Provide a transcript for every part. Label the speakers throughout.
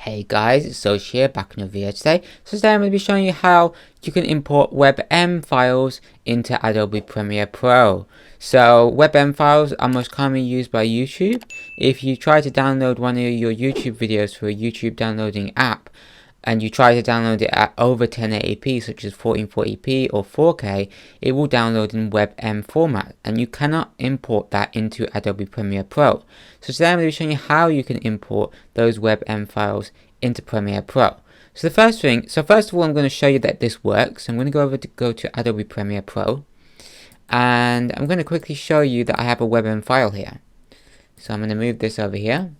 Speaker 1: Hey guys, it's Zoshi here, back in a video today. So today I'm going to be showing you how you can import WebM files into Adobe Premiere Pro. So WebM files are most commonly used by YouTube. If you try to download one of your YouTube videos through a YouTube downloading app, and you try to download it at over 1080p, such as 1440p or 4K, it will download in WebM format, and you cannot import that into Adobe Premiere Pro. So today I'm going to be showing you how you can import those WebM files into Premiere Pro. So first of all, I'm going to show you that this works. I'm going to go to Adobe Premiere Pro, and I'm going to quickly show you that I have a WebM file here. So I'm going to move this over here.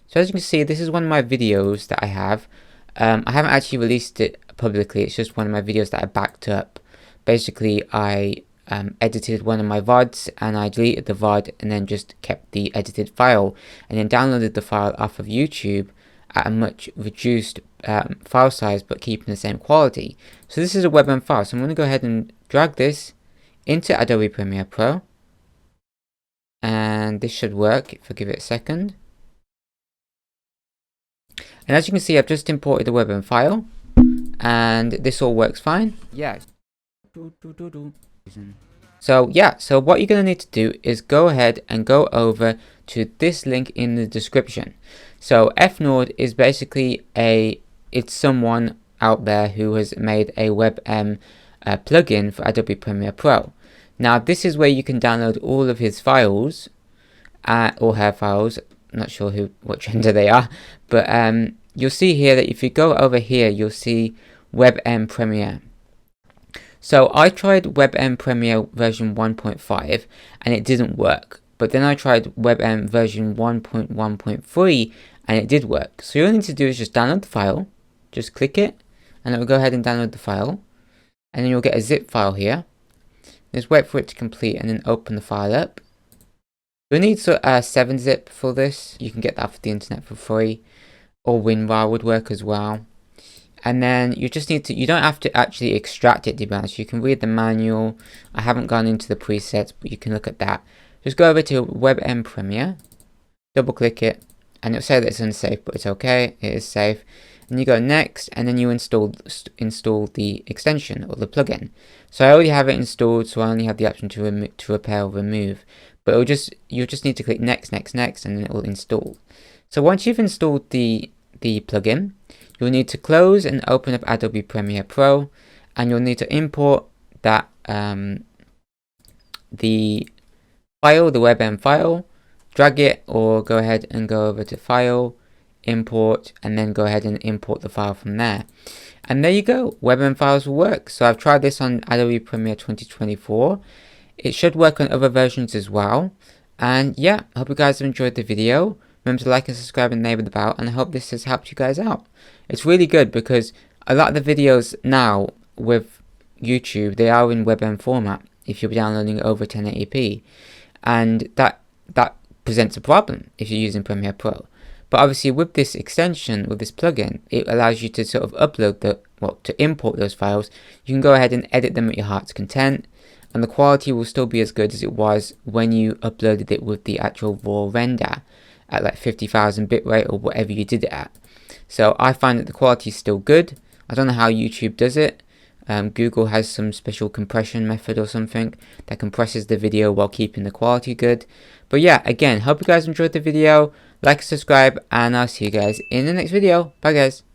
Speaker 1: So as you can see, this is one of my videos that I have. I haven't actually released it publicly, it's just one of my videos that I backed up. Basically, I edited one of my VODs and I deleted the VOD and then just kept the edited file and then downloaded the file off of YouTube at a much reduced file size but keeping the same quality. So this is a WebM file, so I'm going to go ahead and drag this into Adobe Premiere Pro, and this should work if I give it a second. And as you can see, I've just imported the WebM file, and this all works fine. Yeah. So what you're going to need to do is go ahead and go over to this link in the description. So FNord is basically it's someone out there who has made a WebM plugin for Adobe Premiere Pro. Now this is where you can download all of his files, or her files. I'm not sure what gender they are, but you'll see here that if you go over here, you'll see WebM Premiere. So I tried WebM Premiere version 1.5 and it didn't work. But then I tried WebM version 1.1.3 and it did work. So all you need to do is just download the file, just click it, and it will go ahead and download the file. And then you'll get a zip file here. Just wait for it to complete and then open the file up. You'll need 7-zip for this. You can get that off the internet for free, or WinRAR would work as well. And then you just need to, you don't have to actually extract it, to be honest. You can read the manual. I haven't gone into the presets, but you can look at that. Just go over to WebM Premiere, double click it, and it'll say that it's unsafe, but it's okay, it is safe. And you go next, and then you install the extension or the plugin. So I already have it installed, so I only have the option to repair or remove. But you'll just need to click next, and then it will install. So once you've installed the plugin, you'll need to close and open up Adobe Premiere Pro, and you'll need to import that the file, the WebM file, drag it, or go ahead and go over to File, Import, and then go ahead and import the file from there. And there you go, WebM files will work. So I've tried this on Adobe Premiere 2024. It should work on other versions as well. And yeah, I hope you guys have enjoyed the video. Remember to like and subscribe and enable the bell, and I hope this has helped you guys out. It's really good because a lot of the videos now with YouTube, they are in WebM format if you're downloading over 1080p. And that presents a problem if you're using Premiere Pro. But obviously with this extension, with this plugin, it allows you to sort of upload to import those files. You can go ahead and edit them at your heart's content, and the quality will still be as good as it was when you uploaded it with the actual raw render at like 50,000 bitrate or whatever you did it at. So I find that the quality is still good. I don't know how YouTube does it. Google has some special compression method or something that compresses the video while keeping the quality good. But yeah, again, hope you guys enjoyed the video. Like and subscribe, and I'll see you guys in the next video. Bye guys.